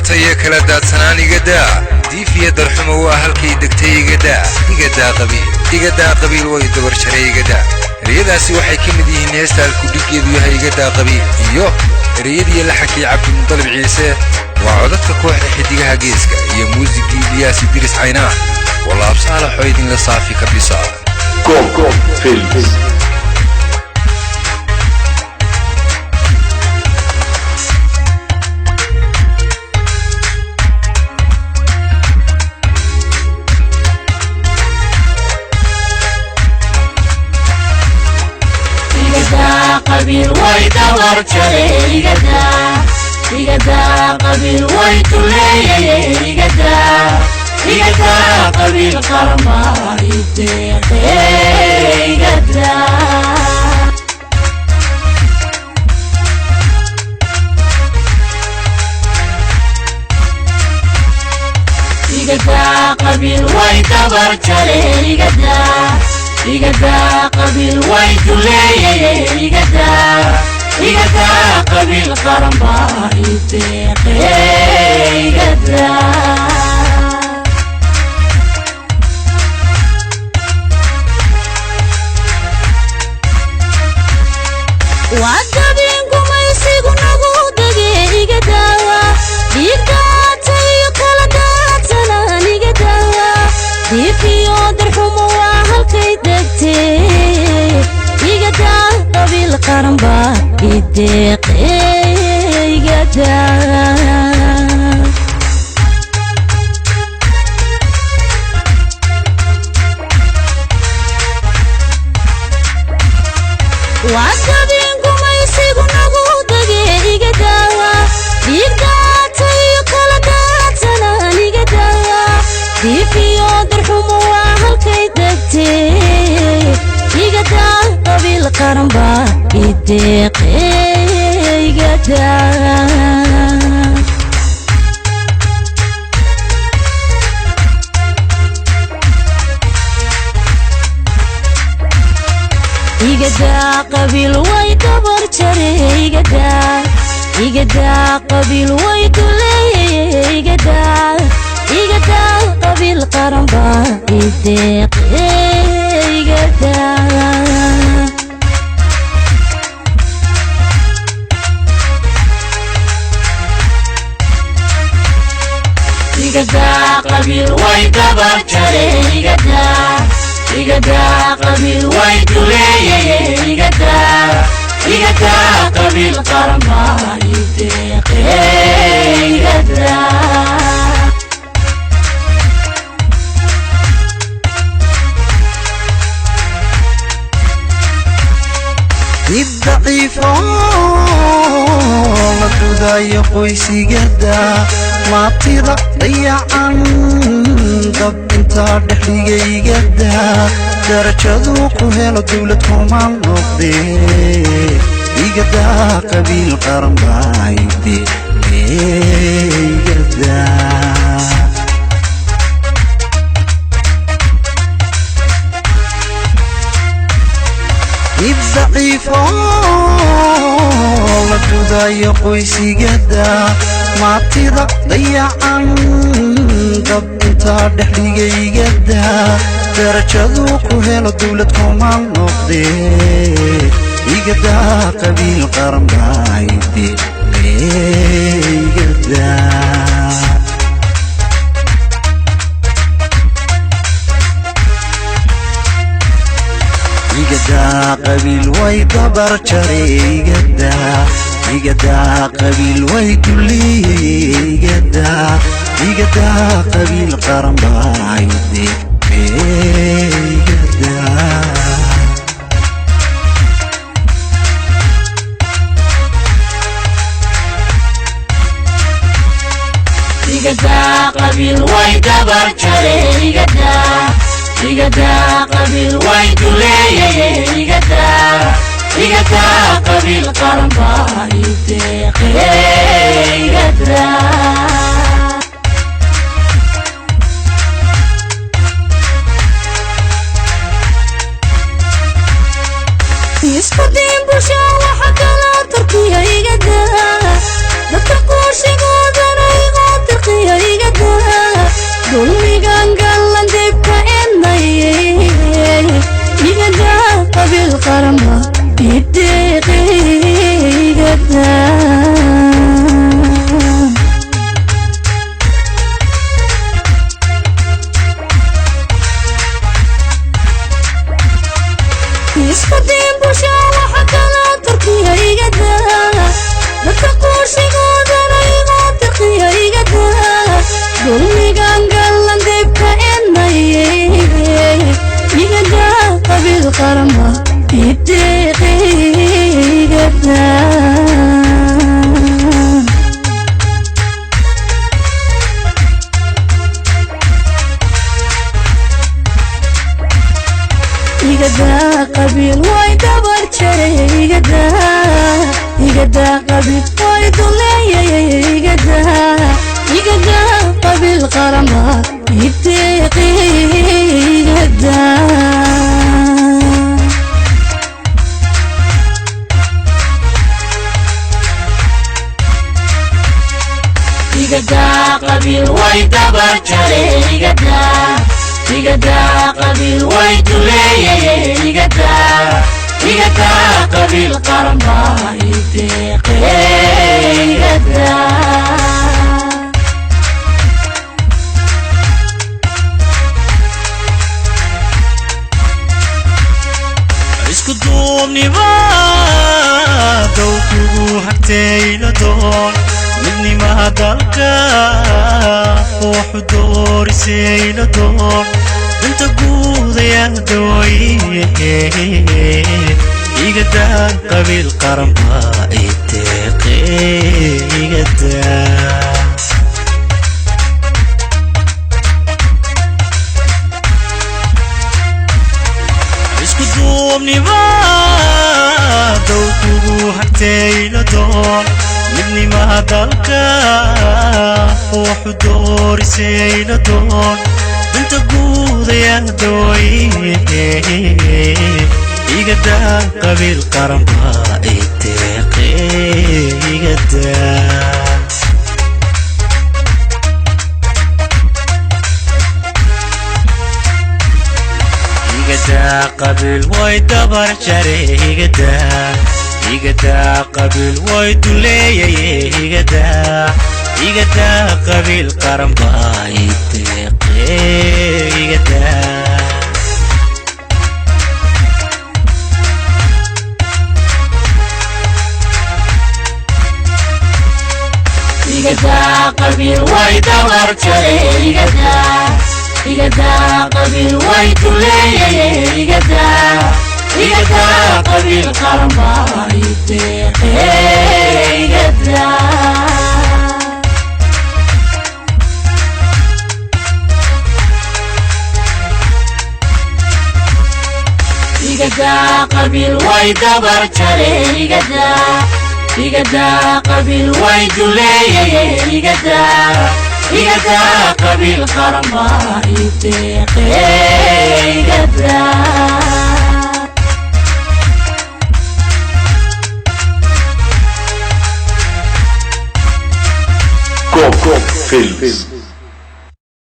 داتي كلا دات سناني قدا ديفيا درحمة وأهلكي دكتي قدا قدا قبيل ويدبر شري قدا ريداسي waxay kamid yihiin heestal ku dhigeedu yahay gada qabiil iyo reedii la xakii Cabdi Mudalib Ciise waa codadka kooxda xidigaha geeska iyo muusigii Ilyas Idris Ayna wala absaala xoydin la saafi ka bisa kom films قبيل ويدور شري قدا قبيل ويتولي قدا قبيل قرما يديقي قدا قبيل ويدور شري قدا قبيل ويتولي قدا قبيل قرما يديقي قدا وعدبينكم يسيقوا نقودي قدا يقداتي كلا داتنا قدا ديفي ودرحم وهلكي دكتي قدا قبيل قرنبا يديقي قدا وعدبينكم يسيقوا نقودي قدا يقداتي كلا داتنا قدا ديفي ودرحم وهلكي دكتي قدا قبيل قرنبا يديقي قدا قدا قبيل ويدبر شري قدا قبيل ويدولي قدا قبيل قرنبا يديقي قدا قبيل ويدبر شري قدا قبيل ويدولي قدا قبيل قرما يديقي قدا الضعيفة مدودا يقويسي قدا ما تضع ضيعان ضب انتا دحليقي قدا درجة قهيل دولتهم عن نقضي قدا قبيل قرن بايدي قدا الضعيفة مدودا يقويسي قدا ما تضع ضيعان ضب انتا دحليقي قدا درجة قهيل دولتهم عن نقضي قدا قبيل قرن بايدي قدا قدا قبيل ويدبر شري قدا قبيل ويدولي قدا قبيل قرن بايدي قدا قبيل ويدبر شري قدا قبيل ويدولي قدا قبيل قرنبا يديقي قدا يسقطين بوشا وحكا لا تركيا قدا لا تقوشي قدر dulmigan galan dibka endaye igada qabil qaramba ideeqe igada isqadim busha waxa kala turkiya igada dadka qorshigoodana igu tirqiya igada dulmigan galan dibka endaye igada qabil qaramba ideeqe igada igada qabil way dabar jaray igada qabil way duleeyay igada qabil qaramba ideeqe igada qabil way dabar jaray igada qabil way duleeyay igada qabil qaramba ideeqe igada isku duubnima dowkugu hagtayla doon midnimaha dalka ruuxu doorisayla doon inta guudayaan dawayhe igada qabil qaramba ideeqe igada isku duubnima dowkugu hagtayla doon midnimaha dalka ruuxu doorisayla doon inta guudayaan dawayhe igada qabil qaramba ideeqe igada qabil way dabar jaray igada qabil way duleeyay igada qabil qaramba ideeqe igada qabil way dabar jaray igada qabil way duleeyay igada qabil qaramba ideeqe igada qabil way dabar jaray igada qabil way duleeyay igada qabil qaramba ideeqe igada Go Films.